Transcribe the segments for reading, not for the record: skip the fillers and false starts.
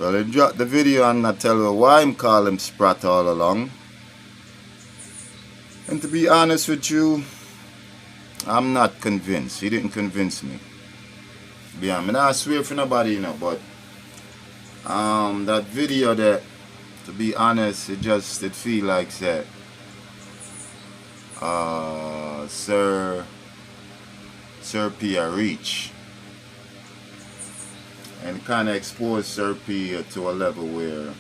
Well, he dropped the video and I tell her why I'm call him Sprat all along. And to be honest with you, I'm not convinced. He didn't convince me. Yeah, I mean, I swear for nobody, but that video that, to be honest, it feel like that Sir P a reach. And kind of exposed Sir P to a level where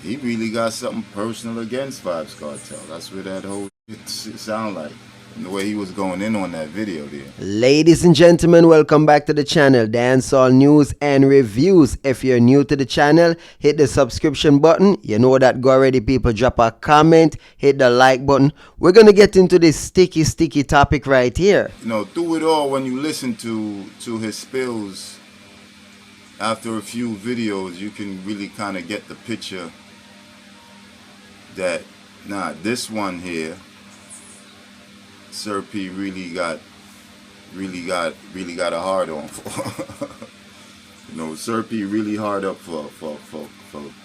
he really got something personal against Vybz Kartel. That's what that whole shit sound like. And the way he was going in on that video there. Ladies and gentlemen, welcome back to the channel, Dancehall News and Reviews. If you're new to the channel, hit the subscription button. You know that go already, people. Drop a comment, hit the like button. We're going to get into this sticky topic right here. Through it all, when you listen to his spills after a few videos, you can really kind of get the picture that, this one here, Sir P really got a hard on for. Sir P really hard up for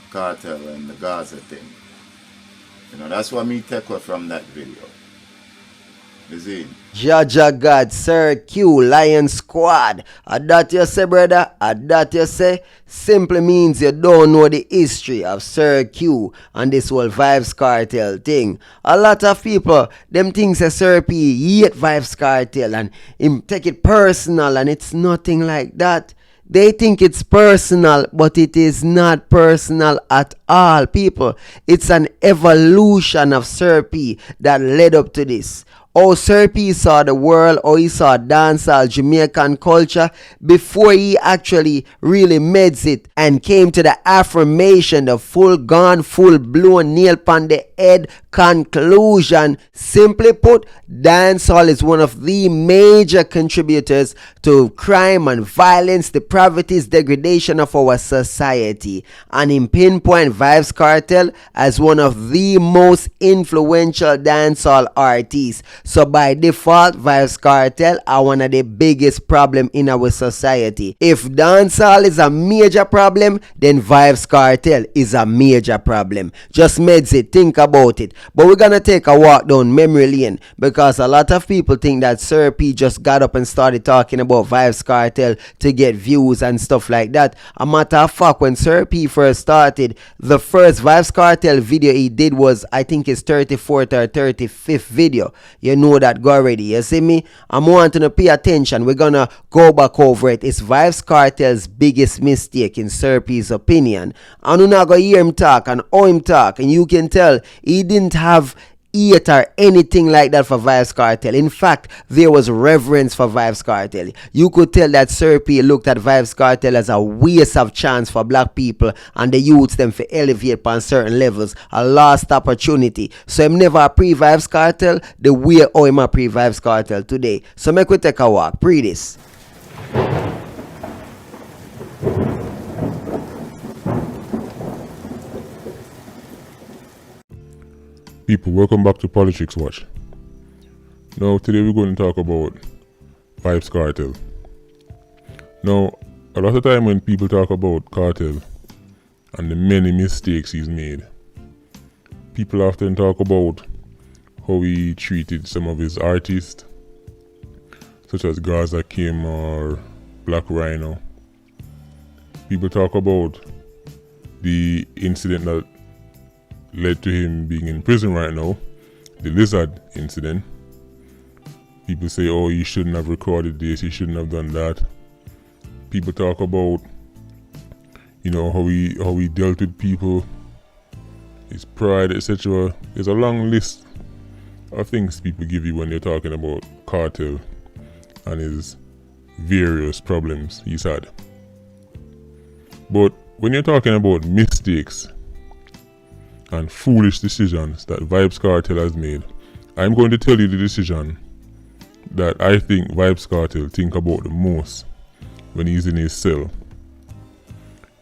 Kartel and the Gaza thing. That's what me take away from that video. Is it? Jaja God, Sir Q, Lion Squad. That you say, brother? That you say? Simply means you don't know the history of Sir Q and this whole Vybz Kartel thing. A lot of people, them things say Sir P hate Vybz Kartel and him take it personal, and it's nothing like that. They think it's personal, but it is not personal at all, people. It's an evolution of Sir P that led up to this. Oh, Sir P saw the world, he saw dancehall Jamaican culture before he actually really meds it and came to the affirmation, the full-gone, full-blown, nail on the head conclusion. Simply put, dancehall is one of the major contributors to crime and violence, depravities, degradation of our society. And in pinpoint Vybz Kartel as one of the most influential dancehall artists. So by default, Vybz Kartel are one of the biggest problem in our society. If dancehall is a major problem, then Vybz Kartel is a major problem. Just meds it, think about it. But we're gonna take a walk down memory lane because a lot of people think that Sir P just got up and started talking about Vybz Kartel to get views and stuff like that. A matter of fact, when Sir P first started, the first Vybz Kartel video he did was, I think, his 34th or 35th video. You know that go already. You see me? I'm wanting to pay attention. We're gonna go back over it. It's Vybz Kartel's biggest mistake in Sir P's opinion. And you're not gonna hear him talk and how him talk, and you can tell he didn't have hate or anything like that for Vybz Kartel. In fact, there was reverence for Vybz Kartel. You could tell that Sir P looked at Vybz Kartel as a waste of chance for black people and the youths them for elevate on certain levels, a lost opportunity. So him never pre-Vybz Kartel the way how him pre-Vybz Kartel today. So make we take a walk. Pre this. People, welcome back to politrickswatch. Now, today we're going to talk about Vybz Kartel. Now, a lot of time when people talk about Kartel and the many mistakes he's made, people often talk about how he treated some of his artists, such as Gaza Kim or Black Rhino. People talk about the incident that led to him being in prison right now, the Lizard incident. People say, oh, he shouldn't have recorded this, he shouldn't have done that. People talk about, how he dealt with people, his pride, etc. There's a long list of things people give you when they're talking about Kartel and his various problems he's had. But when you're talking about mistakes and foolish decisions that Vybz Kartel has made, I'm going to tell you the decision that I think Vybz Kartel think about the most when he's in his cell.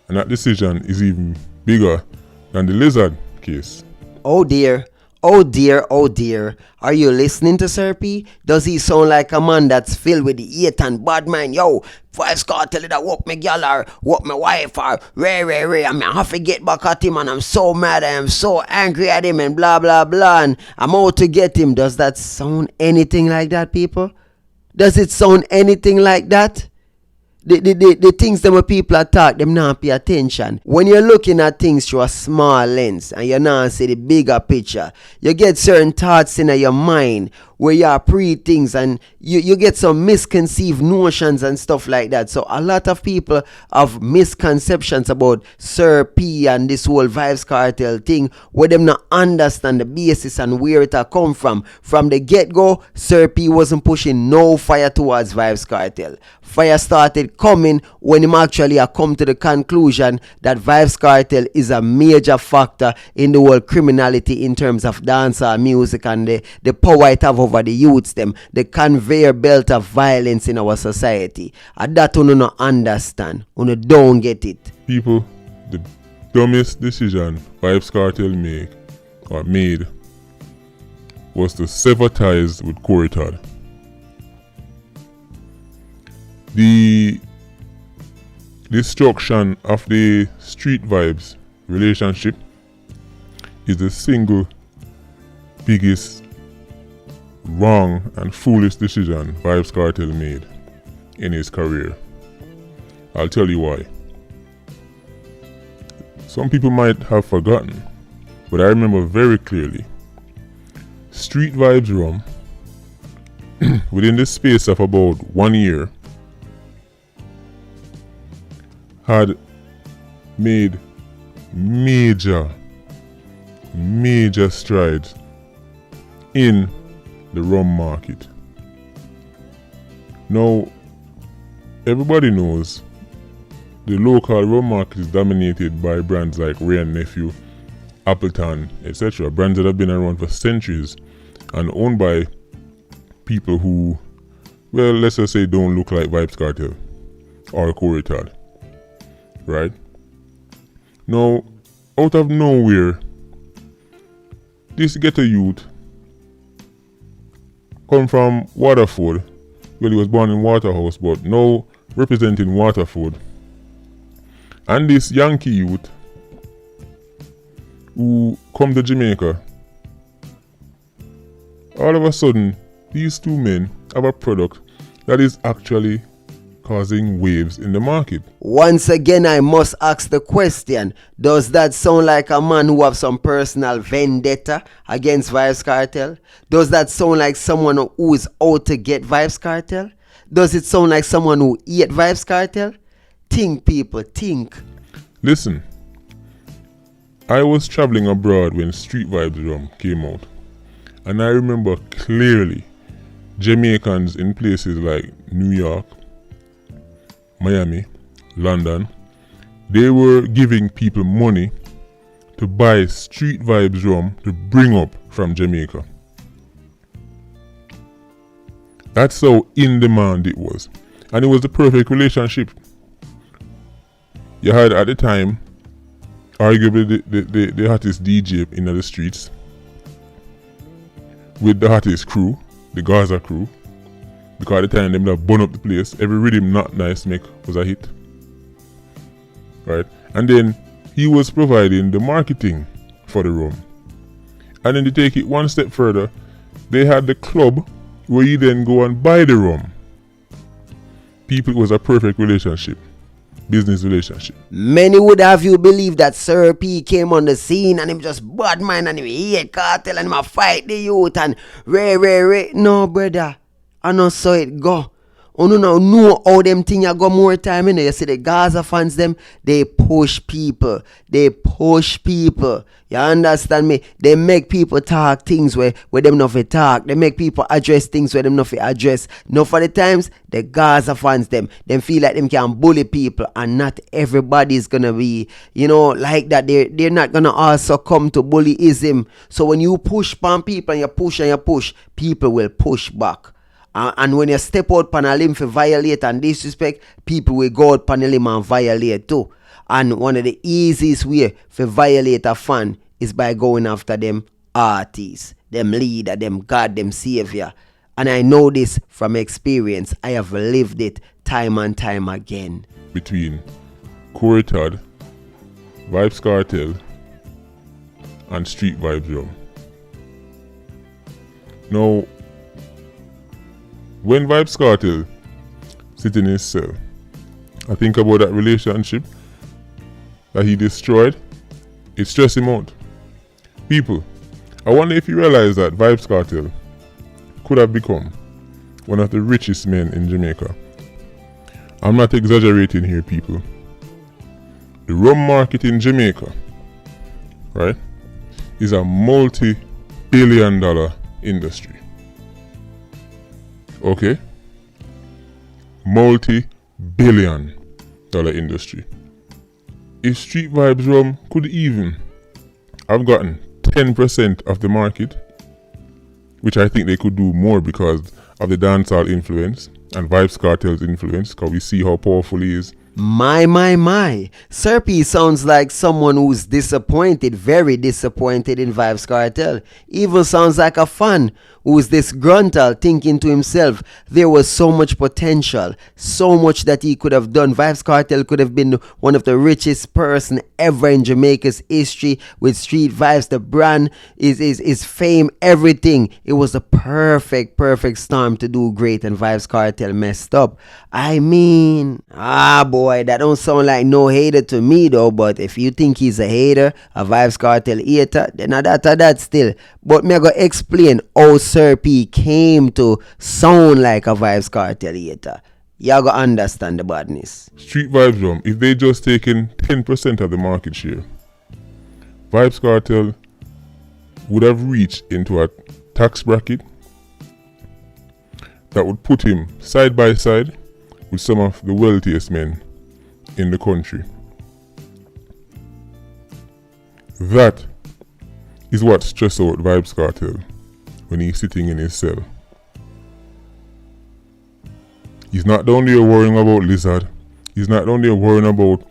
And that decision is even bigger than the Lizard case. Oh dear. Oh dear, oh dear. Are you listening to Sir P? Does he sound like a man that's filled with the hate and bad mind? Yo, Vybz Kartel that whoop me gal or whoop my wife or ray. I mean, I have to get back at him and I'm so mad. I am so angry at him and blah, blah, blah. And I'm out to get him. Does that sound anything like that, people? Does it sound anything like that? The things them people attack, them not pay attention. When you're looking at things through a small lens and you not see the bigger picture, you get certain thoughts in your mind where you pre things and you get some misconceived notions and stuff like that. So a lot of people have misconceptions about Sir P and this whole Vybz Kartel thing where them not understand the basis and where it come from. From the get-go, Sir P wasn't pushing no fire towards Vybz Kartel. Fire started coming when him actually come to the conclusion that Vybz Kartel is a major factor in the whole criminality in terms of dancehall music and the power it have over the youths them, the conveyor belt of violence in our society. And that you don't understand. You don't get it. People, the dumbest decision Vybz Kartel made was to sever ties with Corey Todd. The destruction of the Street Vybz relationship is the single biggest wrong and foolish decision Vybz Kartel made in his career. I'll tell you why. Some people might have forgotten, but I remember very clearly. Street Vybz Rum, within the space of about 1 year, had made major strides in the rum market. Now, everybody knows the local rum market is dominated by brands like Ray & Nephew, Appleton, etc. Brands that have been around for centuries and owned by people who, well, let's just say don't look like Vybz Kartel or Corey Todd. Right? Now, out of nowhere, this ghetto youth come from Waterford. Well, he was born in Waterhouse, but now representing Waterford. And this Yankee youth who come to Jamaica, all of a sudden, these two men have a product that is actually causing waves in the market. Once again, I must ask the question, does that sound like a man who have some personal vendetta against Vybz Kartel? Does that sound like someone who is out to get Vybz Kartel? Does it sound like someone who hate Vybz Kartel? Think, people, think. Listen, I was traveling abroad when Street Vybz Rum came out, and I remember clearly Jamaicans in places like New York, Miami, London, they were giving people money to buy Street Vybz Rum to bring up from Jamaica. That's how in demand it was. And it was the perfect relationship. You had at the time, arguably the hottest DJ in the streets with the hottest crew, the Gaza crew. Because at the time, them have burn up the place. Every rhythm not nice make was a hit. Right? And then he was providing the marketing for the rum. And then to take it one step further, they had the club where you then go and buy the rum. People, it was a perfect relationship. Business relationship. Many would have you believe that Sir P came on the scene and him just bad man and him hate cartel and him a fight the youth and ray. No, brother. I know so it go. You know how them thing you go more time in. You see the Gaza fans them, they push people. You understand me? They make people talk things where them not fi talk. They make people address things where them not fi address. No, for the times, the Gaza fans them feel like them can bully people and not everybody's gonna be, like that. They're not gonna also come to bullyism. So when you push on people and you push, people will push back. And when you step out on a limb for violate and disrespect, people will go out on a limb and violate too. And one of the easiest way for violate a fan is by going after them artists, them leader, them God, them savior. And I know this from experience. I have lived it time and time again. Between Corey Todd, Vybz Kartel, and Street Vybz Drum. Now, when Vybz Kartel sit in his cell, I think about that relationship that he destroyed. It stressed him out. People, I wonder if you realize that Vybz Kartel could have become one of the richest men in Jamaica. I'm not exaggerating here, people. The rum market in Jamaica, right, is a multi-billion-dollar industry. Okay? Multi-billion-dollar industry. If Street Vybz Rum could even have gotten 10% of the market, which I think they could do more because of the dancehall influence and Vybz Kartel's influence, because we see how powerful he is. My. Sir P sounds like someone who's disappointed, very disappointed in Vybz Kartel. Even sounds like a fan who's disgruntled, thinking to himself, there was so much potential, so much that he could have done. Vybz Kartel could have been one of the richest person ever in Jamaica's history with Street Vybz, the brand, his fame, everything. It was a perfect storm to do great, and Vybz Kartel messed up. I mean, boy, that don't sound like no hater to me though, but if you think he's a hater, a Vybz Kartel hater, then that still. But me go explain how Sir P came to sound like a Vybz Kartel hater. You go understand the badness. Street Vybz Drum, if they just taken 10% of the market share, Vybz Kartel would have reached into a tax bracket that would put him side by side with some of the wealthiest men in the country. That is what stresses out Vybz Kartel when he's sitting in his cell. He's not down there worrying about Lizard. He's not down there worrying about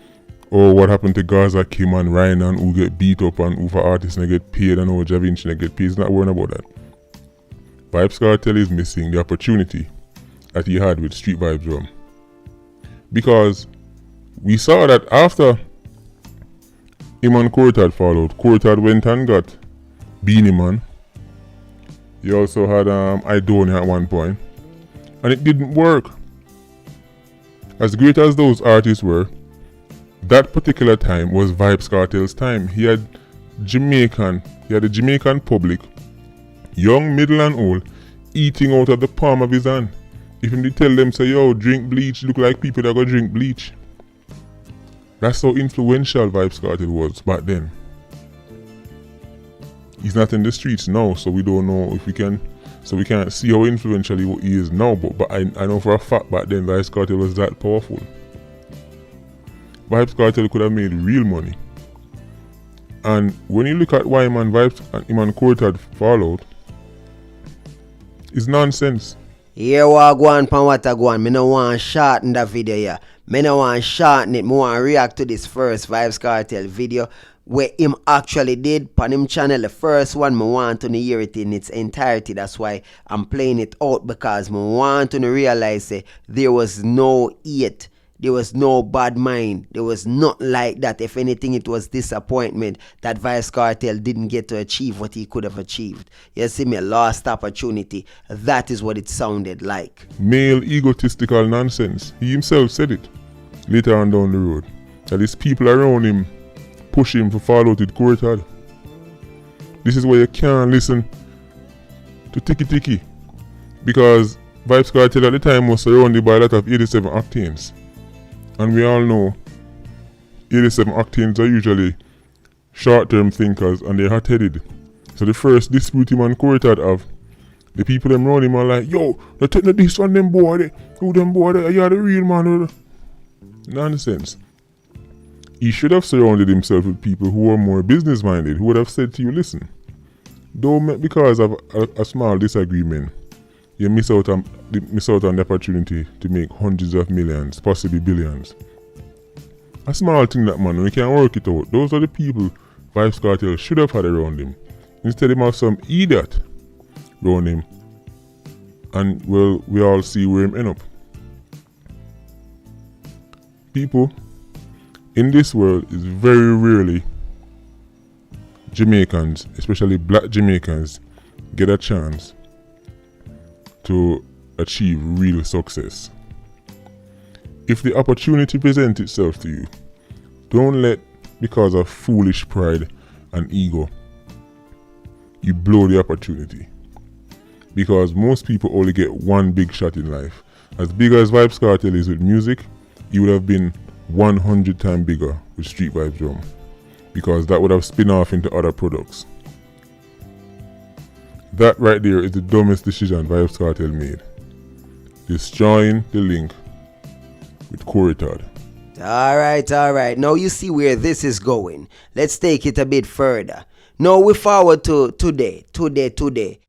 what happened to Gaza, Kim and Ryan and who get beat up and who for artists and get paid and who Javinci and get paid. He's not worrying about that. Vybz Kartel is missing the opportunity that he had with Street Vybz Drum. Because we saw that after him and Corey Todd followed, Corey Todd went and got Beanie Man. He also had Idonia at one point. And it didn't work. As great as those artists were, that particular time was Vybz Kartel's time. He had the Jamaican public, young, middle and old, eating out of the palm of his hand. If him tell them, say, yo, drink bleach, look like people that go drink bleach. That's how influential Vybz Kartel was back then. He's not in the streets now, so we don't know if we can, so we can't see how influential he is now, but I know for a fact back then Vybz Kartel was that powerful. Vybz Kartel could have made real money. And when you look at why him and Corey Todd fall out, it's nonsense. Here we go on pan what I go on. Me no want shorten the video here. Me no want shorten it. Me want react to this first Vybz Kartel video where him actually did pan him channel. The first one, me want to hear it in its entirety. That's why I'm playing it out, because me want to realize there was no hate. There was no bad mind. There was nothing like that. If anything, it was disappointment that Vybz Kartel didn't get to achieve what he could have achieved. You see me, lost opportunity. That is what it sounded like. Male egotistical nonsense. He himself said it later on down the road. That his people around him push him to fall out with Corey Todd. This is why you can't listen to Tiki, because Vybz Kartel at the time was surrounded by a lot of 87 octanes. And we all know 87 octanes are usually short-term thinkers and they're hot-headed. So the first dispute him and Corey Todd have, the people them around him are like, yo, they take this on them boy, who them boy, you're the real man. Nonsense. He should have surrounded himself with people who were more business-minded, who would have said to you, listen, don't because of a small disagreement, you miss out on the opportunity to make hundreds of millions, possibly billions. A small thing that, man, we can work it out. Those are the people Vybz Kartel should have had around him. Instead, him have some idiot round him. And well, we all see where him end up. People in this world is very rarely Jamaicans, especially black Jamaicans, get a chance to achieve real success. If the opportunity presents itself to you, don't let, because of foolish pride and ego, you blow the opportunity. Because most people only get one big shot in life. As big as Vybz Kartel is with music, he would have been 100 times bigger with Street Vibes Drum, because that would have spin off into other products. That right there is the dumbest decision Vybz Kartel made. Destroying the link with Corey Todd. Alright. Now you see where this is going. Let's take it a bit further. Now we forward to today.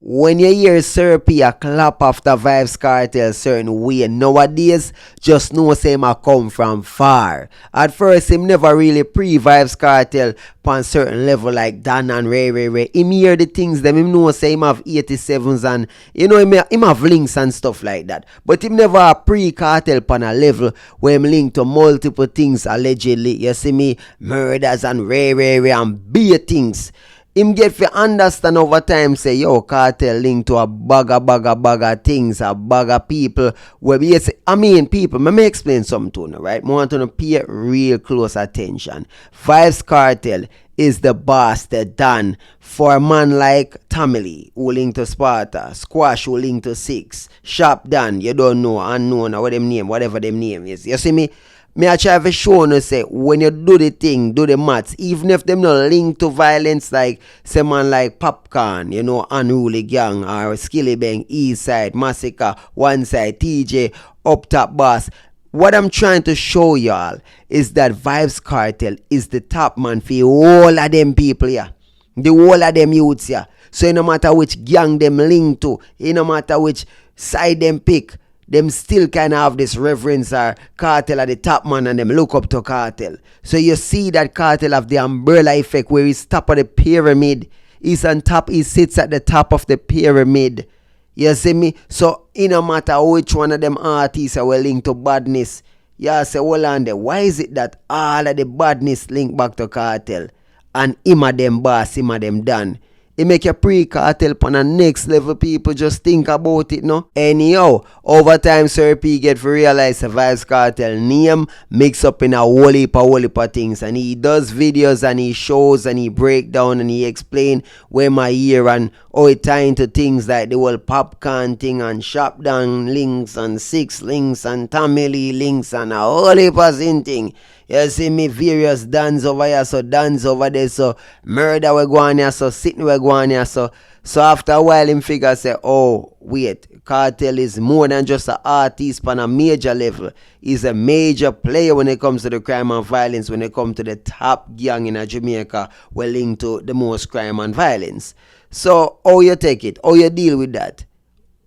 When you hear Sir P a clap after Vybz Kartel certain way nowadays, just know say him a come from far. At first him never really pre-Vybz Kartel on certain level like Dan and Ray. Him hear the things them, him know say him have 87s and you know him have links and stuff like that. But him never a pre-Kartel on a level where him link to multiple things allegedly. You see me? Murders and Ray and beer things. Him get to understand over time say yo Kartel link to a bag of things, a bag of people where people, let me explain something to you, right? I want you to pay real close attention. Vybz Kartel is the boss that done for a man like Tamili who link to Sparta, Squash who link to Six, Sharp Dan, you don't know, unknown or whatever them name is. You see me? Me I try to show you say when you do the thing, do the maths, even if them not linked to violence like someone like Popcorn, you know, Unruly Gang or Skilly Bang, East Side, Massacre, One Side, TJ, Up Top Boss. What I'm trying to show y'all is that Vybz Kartel is the top man for all of them people here. The whole of them youths here. So no matter which gang them link to, no matter which side them pick, them still kind of have this reverence or Kartel at the top man and them look up to Kartel. So you see that Kartel have the umbrella effect where he's top of the pyramid. He's on top, he sits at the top of the pyramid. You see me? So no matter which one of them artists are linked to badness, you say, hold on there, why is it that all of the badness link back to Kartel? And him of them boss, him of them done. It make your pre-Kartel on a next level. People just think about it, no? Anyhow, over time Sir P get to realize the Vybz Kartel name mix up in a whole heap of things, and he does videos and he shows and he break down and he explain where my ear and how it tie into things like the whole Popcorn thing and Shop Down links and Six links and Tamili links and a whole heap of thing. You see me, various dance over here, so dance over there, so murder we go on here, so sitting we go on here, so after a while him figure say, oh wait, Kartel is more than just an artist on a major level. He's a major player when it comes to the crime and violence, when it comes to the top gang in Jamaica, we're linked to the most crime and violence. So how you take it? How you deal with that?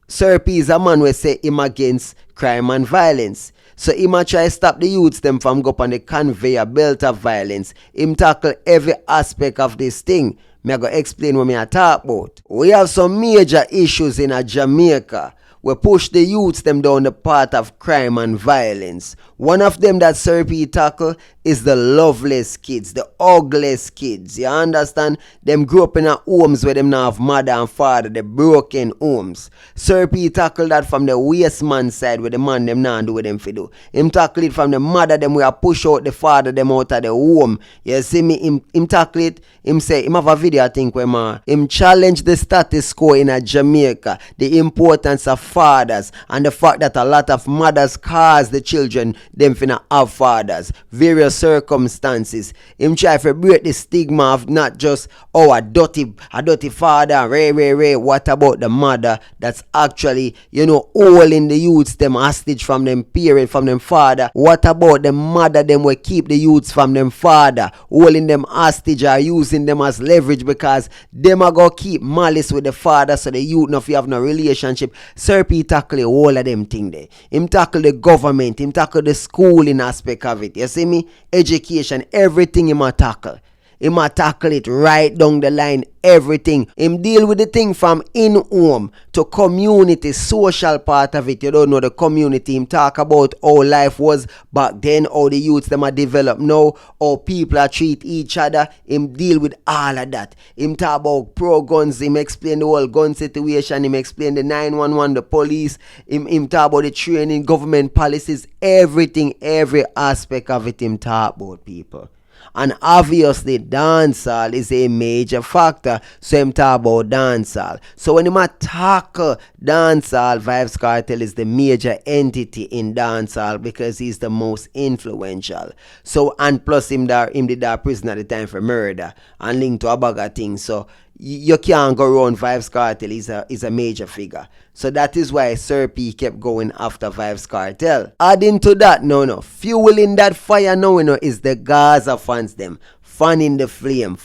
Sir P is a man who say him against crime and violence. So him a try stop the youths them from go up on the conveyor belt of violence. Him tackle every aspect of this thing. Me I go explain what me I talk about. We have some major issues in Jamaica. We push the youths them down the path of crime and violence. One of them that Sir P tackle is the loveless kids, the ugliest kids. You understand? Them grew up in a homes where them now have mother and father, the broken homes. Sir P tackle that from the waste man side where the man them now do what them fi do. Him tackle it from the mother them where push out the father them out of the home. You see me? Him tackle it. Him say, him have a video I think where him challenge the status quo in Jamaica. The importance of fathers and the fact that a lot of mothers cause the children them finna have fathers. Various circumstances. Him try to break the stigma of not just a dirty father, Ray. What about the mother that's actually, holding the youths them hostage from them parent, from them father? What about the mother them will keep the youths from them father, holding them hostage or using them as leverage because them are gonna keep malice with the father so the youth not have no relationship. Sir P tackle all of them thing there. Him tackle the government, him tackle the schooling aspect of it. You see me? Education, everything him a tackle. Him a tackle it right down the line, everything. Him deal with the thing from in home to community, social part of it. You don't know the community. Him talk about how life was back then, how the youths them are developed now, how people are treat each other. Him deal with all of that. Him talk about pro guns. Him explain the whole gun situation. Him explain the 911, the police. Him talk about the training, government policies, everything, every aspect of it. Him talk about, people. And obviously dancehall is a major factor, so him talk about dancehall. So when him tackle dancehall, Vybz Kartel is the major entity in dancehall because he's the most influential. So, and plus him did that prison at the time for murder and linked to a bag of things. So you can't go around Vybz Kartel. Is a major figure. So that is why Sir P kept going after Vybz Kartel. Adding to that, fueling that fire now, is the Gaza fans them. Fanning the flame.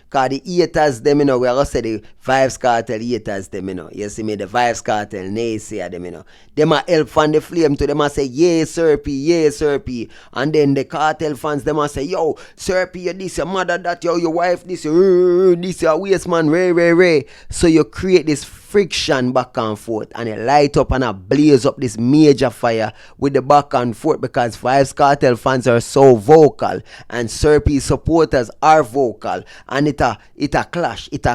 Cause the haters them, we are gonna say the Vybz Kartel haters them, You see me, the Vybz Kartel naysayer them, Them a help fan the flame to them a say, yeah, Sir P. And then the cartel fans them a say, yo, Sir P, you this, your mother that, yo, your wife this, your waste man, ray. So you create this friction back and forth, and it light up and it blaze up this major fire with the back and forth because Vybz Kartel fans are so vocal and Sir P supporters are vocal, and it a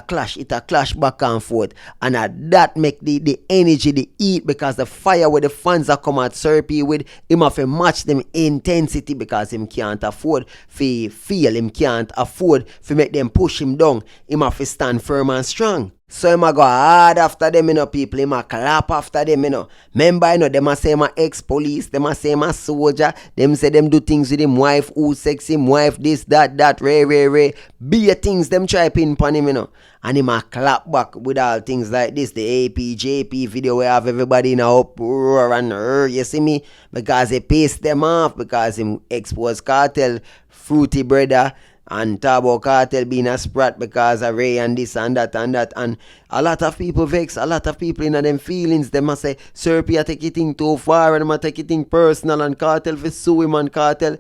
clash back and forth, and that make the energy, the heat, because the fire where the fans are come at Sir P with, him have to match them intensity because him can't afford to feel, him can't afford to make them push him down, him have to stand firm and strong. So him a go hard after them, people. Him a clap after them, Remember, them a say him a ex-police, them a say him a soldier, them say them do things with him wife, who sex him wife, this, that, ray. Be things them try pin pon him, And him a clap back with all things like this, the APJP video where have everybody in a uproar and you see me? Because he pissed them off, because him exposed Kartel, fruity brother, and Tabo Kartel being a sprat because of Ray and this and that, and a lot of people vex, a lot of people in them feelings. They must say, Sir P, I take it thing too far, and I take it thing personal, and Kartel for sue him, and Kartel,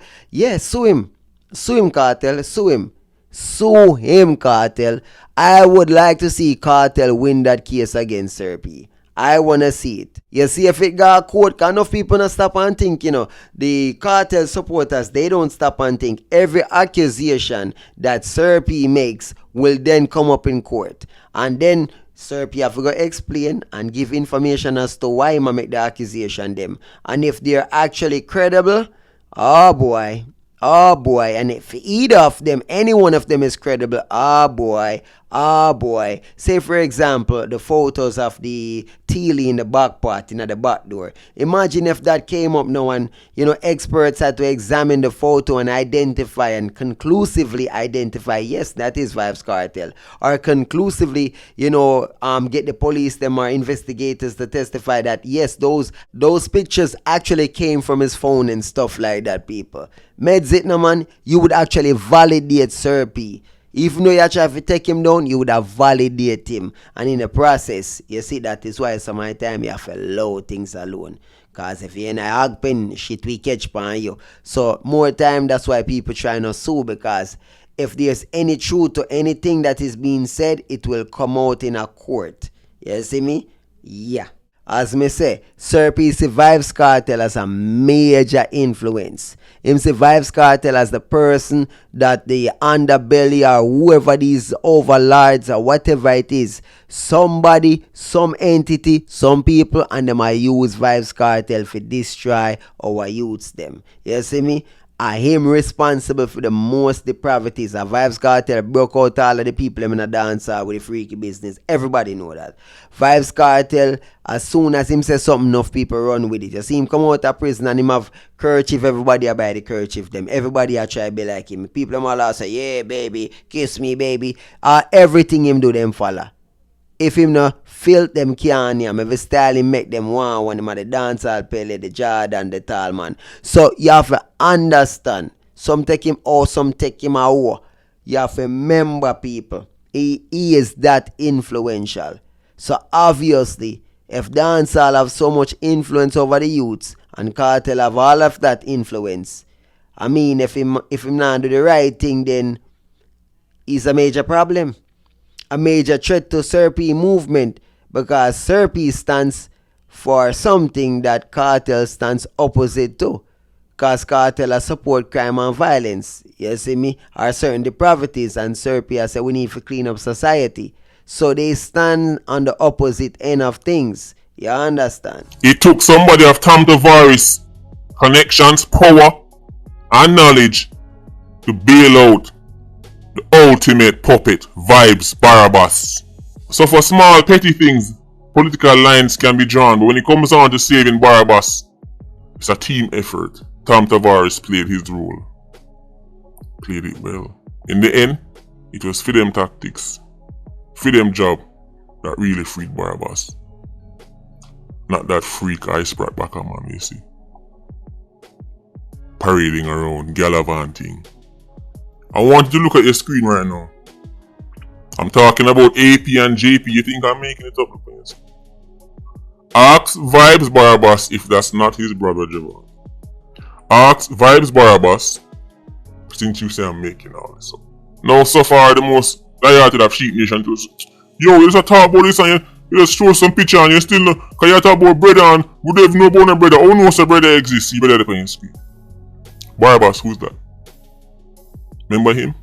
sue him Kartel, sue him Kartel. I would like to see Kartel win that case against Sir P. I wanna see it. You see, if it got court, enough people not stop and think, the cartel supporters, they don't stop and think. Every accusation that Sir P makes will then come up in court. And then Sir P have to go explain and give information as to why he make the accusation them. And if they're actually credible, oh boy, and if either of them, any one of them is credible, oh boy. Say for example, the photos of the Teely in the back part, in the back door. Imagine if that came up now and, experts had to examine the photo and identify and conclusively identify, yes, that is Vybz Kartel. Or conclusively, get the police, them or investigators to testify that, yes, those pictures actually came from his phone and stuff like that, people. Meds it, no man, you would actually validate Sir P. Even though you try to take him down, you would have validated him. And in the process, you see, that is why some of the time you have to allow things alone. Because if you're in a hog pen, shit we catch upon you. So more time, that's why people try not sue, because if there's any truth to anything that is being said, it will come out in a court. You see me? Yeah. As me say, Sir P see Vybz Kartel as a major influence. Him see Vybz Kartel as the person that the underbelly or whoever these overlords or whatever it is, somebody, some entity, some people, and them I use Vybz Kartel for destroy our youths them. You see me? I him responsible for the most depravities. A Vybz Kartel broke out all of the people in the dancer with the freaky business. Everybody know that. Vybz Kartel, as soon as him say something, enough people run with it. You see him come out of prison and him have kerchief, everybody buy the kerchief them. Everybody try to be like him. People all say, yeah, baby, kiss me, baby. Everything him do, them follow. If him no filth them can him, every style him make them want when him at the dancehall Pele, the Jordan, the tall man. So you have to understand. Some take him out, some take him out. You have to remember, people, he is that influential. So obviously, if dancehall have so much influence over the youths and Kartel have all of that influence, I mean, if him not do the right thing, then is a major problem, a major threat to Serp movement, because Serp stands for something that Kartel stands opposite to. Cause Kartel support crime and violence, you see me, or certain depravities, and Serp say we need to clean up society. So they stand on the opposite end of things. You understand? It took somebody of Tom Tavares' connections, power, and knowledge to bail out the ultimate puppet, Vybz Barabbas. So for small petty things, political lines can be drawn, but when it comes on to saving Barabbas, it's a team effort. Tom Tavares played his role. Played it well. In the end, it was for them tactics, for them job, that really freed Barabbas. Not that freak I brought back on man, you see. Parading around, gallivanting. I want you to look at your screen right now. I'm talking about AP and JP. You think I'm making it up? Ask Vybz Barabbas if that's not his brother Javon. Ask Vybz Barabbas, since you say I'm making all this up. Now, so far, the most diehard of Sheep Nation to us. Yo, you just talk about this and you just show some picture and you still know, because you talk about brother and we don't even know about no brother. Who knows a brother exists? You better depend on screen. Barabbas, who's that? Remember him?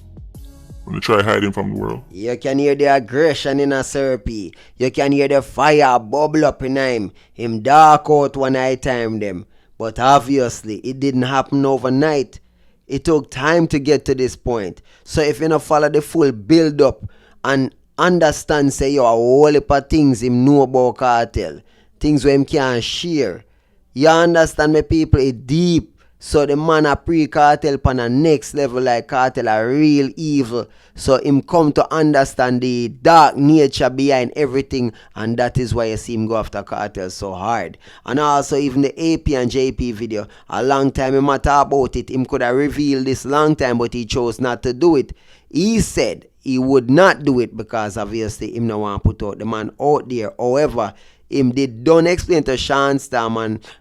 When they try to hide him from the world. You can hear the aggression in a Serp. You can hear the fire bubble up in him. Him dark out one night time them. But obviously, it didn't happen overnight. It took time to get to this point. So if you don't follow the full build up and understand, say, yo, a whole heap of things him know about Kartel, things where him can't share. You understand me, people? It deep. So the man a pre-Kartel pan a next level, like Kartel a real evil. So him come to understand the dark nature behind everything, and that is why you see him go after Kartel so hard. And also even the AP and JP video, a long time him a talk about it. Him could have revealed this long time, but he chose not to do it. He said he would not do it because obviously him no want to put out the man out there. However, him did don't explain to Sean Stam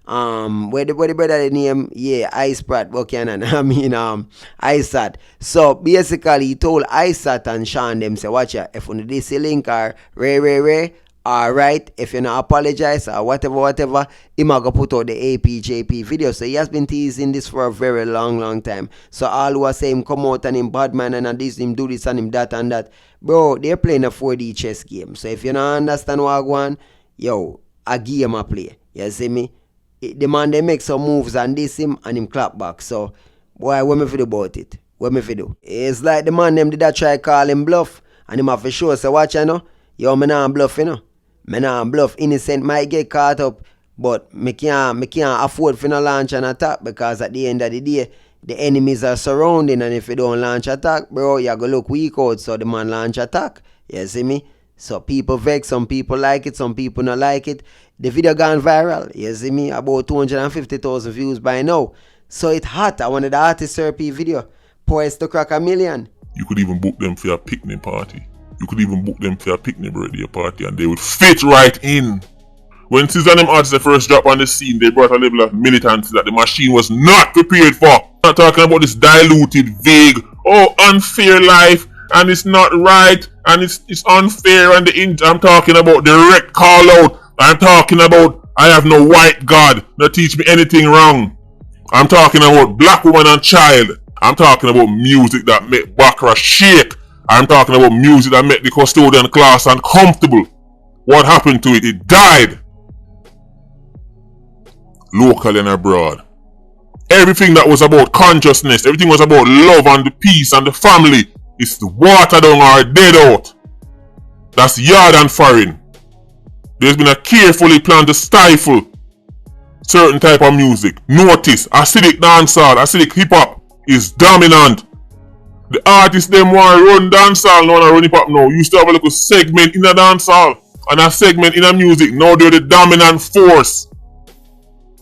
and where the brother name, yeah, Ice Pratt Buchanan, Isat. So basically he told Isat and Sean them say, watch ya, if you this link or Ray, alright, if you not apologize or whatever, he might go put out the APJP video. So he has been teasing this for a very long time. So all who are saying him come out and him bad man and this, him do this and him that and that. Bro, they're playing a 4D chess game. So if you don't understand what I want, yo, a game I play. You see me? The man they make some moves and this him and him clap back. So, boy, what me fi do about it? What me fi do? It's like the man them did that try call him bluff. And him have to show say, watch you know. Yo, me nah bluff, you know. Me nah bluff. Innocent might get caught up. But me can't afford to launch an attack, because at the end of the day, the enemies are surrounding, and if you don't launch attack, bro, you go look weak out. So the man launch attack. You see me? So people vex, some people like it, some people not like it. The video gone viral, you see me, about 250,000 views by now. So it hot. I wanted the artist Serp video, poised to crack 1 million. You could even book them for your picnic party. You could even book them for your picnic birthday party and they would fit right in. When Caesar and them artists first dropped on the scene, they brought a level of militancy that the machine was not prepared for. I'm not talking about this diluted, vague, unfair life, and it's not right, and it's unfair, and I'm talking about direct call out. I'm talking about I have no white God that teach me anything wrong. I'm talking about black woman and child. I'm talking about music that make Bakra shake. I'm talking about music that make the custodian class uncomfortable. What happened to it? It died. Local and abroad. Everything that was about consciousness, everything was about love and the peace and the family, it's the water down or dead out. That's yard and foreign. There's been a carefully planned to stifle certain type of music. Notice, acidic dancehall, acidic hip hop is dominant. The artists them want to run dancehall, no one run hip hop now. You used to have a little segment in a dancehall and a segment in a music. Now they're the dominant force.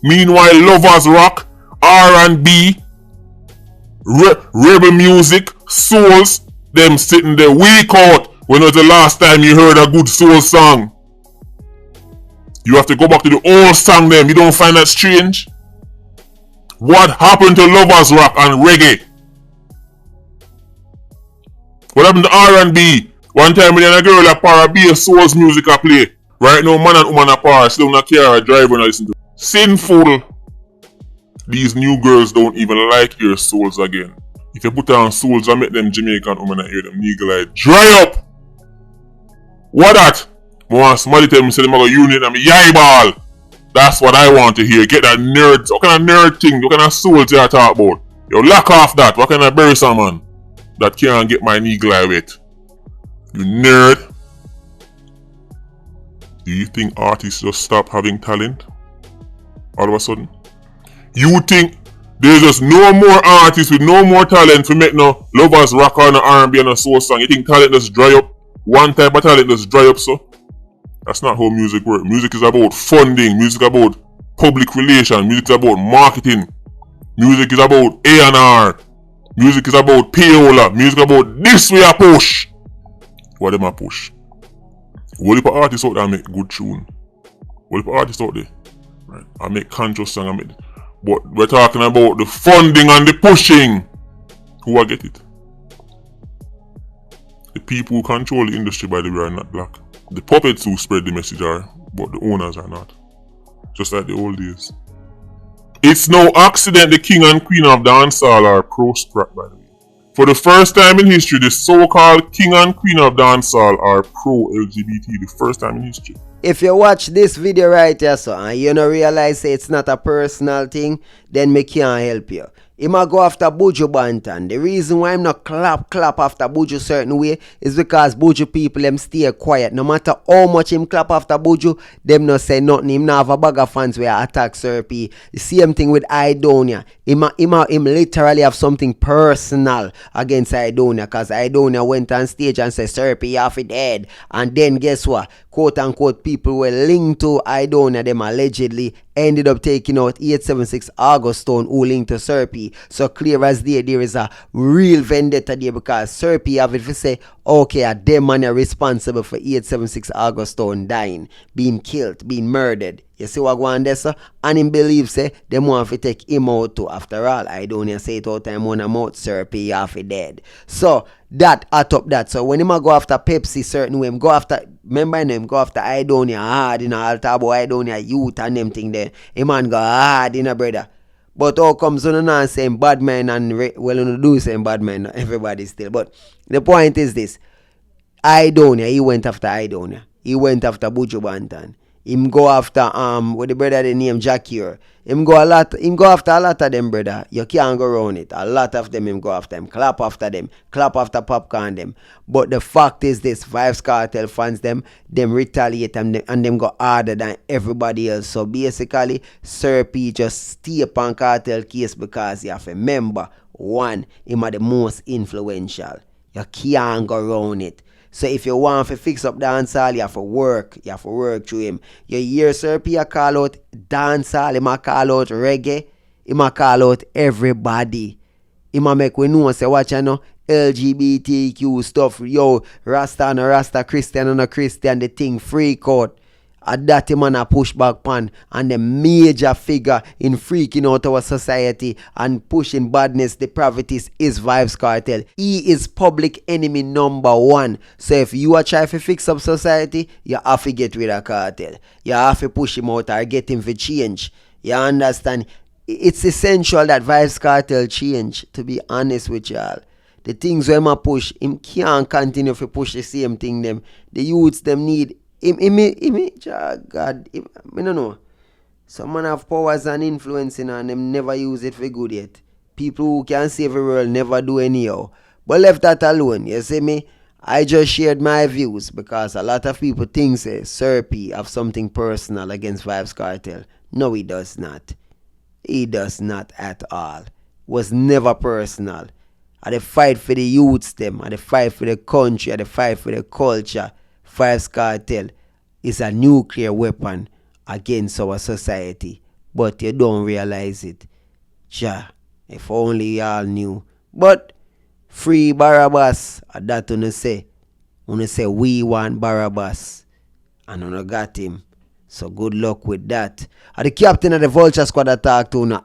Meanwhile, lovers rock, R&B, rebel music, souls, them sitting there weak out. When was the last time you heard a good soul song? You have to go back to the old song them. You don't find that strange? What happened to lovers rock and reggae? What happened to R&B? One time when a girl a par a bass souls music a play. Right now, man and woman a par, sit down a car, drive and listen to. Sinful. These new girls don't even like your souls again. If you put on souls and make them Jamaican women and hear them nigga like, dry up! What that? I want somebody tell me say them a go unit and me yai ball. That's what I want to hear. Get that nerd. What kind of nerd thing? What kind of souls you talk about? Yo, lock off that. What kind of bury man that can't get my nigga with? You nerd. Do you think artists just stop having talent? All of a sudden? You think there's just no more artists with no more talent to make no lovers rock or no R&B and no soul song? You think talent just dry up? One type of talent just dry up, so? That's not how music works. Music is about funding. Music is about public relations. Music is about marketing. Music is about A&R. Music is about payola. Music is about this way I push. What am I push? What if artists out there make good tune? What if artists out there? Right? I make conscious song. But we're talking about the funding and the pushing. Who will get it? The people who control the industry, by the way, are not black. The puppets who spread the message are, but the owners are not. Just like the old days. It's no accident the king and queen of dancehall are pro-scrap, by the way. For the first time in history, the so-called king and queen of dancehall are pro-LGBT. The first time in history. If you watch this video right here, so, and you don't realize it's not a personal thing, then me can't help you. He might go after Buju Banton. The reason why I'm not clap after Buju certain way is because Buju people them stay quiet. No matter how much him clap after Buju, them not say nothing. Him not have a bag of fans where attack Sir P. The same thing with Idonia. Him literally have something personal against Idonia, because Idonia went on stage and said Sir P half it dead. And then guess what? Quote unquote people were linked to Idonia, them allegedly ended up taking out 876 August Stone who linked to Sir P. So clear as day, there is a real vendetta there, because Sir P have it to say, okay, them man are responsible for 876 August Stone dying, being killed, being murdered. You see what going on there, sir? And him believes say them want to take him out too. After all, I don't say it all time when I'm out, Sir P half a dead. So that atop that. So when him go after Pepsi certain way, him go after, remember him go after Idonia hard, you know, all talk about Idonia youth and them thing there. Him man go hard, you know, brother. But how comes on and saying bad man and well on do saying bad man, everybody still. But the point is this. Idonia, he went after Idonia. He went after Buju Banton. Him go after with the brother the name Jackie. Him go after a lot of them, brother. You can't go around it. A lot of them him go after them. Clap after Popcorn them. But the fact is this, Vybz Kartel fans them retaliate and them go harder than everybody else. So basically, Sir P just stay upon Kartel case because you have to remember, one, him are the most influential. You can't go around it. So if you want to fix up dancehall, you have to work. You have to work through him. You hear Sir P call out dancehall, he might call out reggae, he might call out everybody. He might make we know, say watch you know, LGBTQ stuff, yo, Rasta no Rasta, Christian no Christian, the thing freak out. At that man a push back pan, and the major figure in freaking out our society and pushing badness, depravities is Vybz Kartel. He is public enemy number one. So if you are trying to fix up society, you have to get rid of Kartel. You have to push him out or get him to change. You understand? It's essential that Vybz Kartel change, to be honest with y'all. The things where him push, him can't continue to push the same thing them. The youths them need God, I don't know. Some man have powers and influence and them never use it for good yet. People who can save the world never do anyhow. But left that alone, you see me? I just shared my views because a lot of people think say Sir P have something personal against Vybz Kartel. No, he does not. He does not at all. Was never personal. I the fight for the youths them, I the fight for the country, I the fight for the culture. Vybz Kartel is a nuclear weapon against our society, but you don't realize it. If only y'all knew. But free Barabbas, that wanna say we want Barabbas, and wanna got him. So good luck with that. The captain of the Vulture Squad attack to now.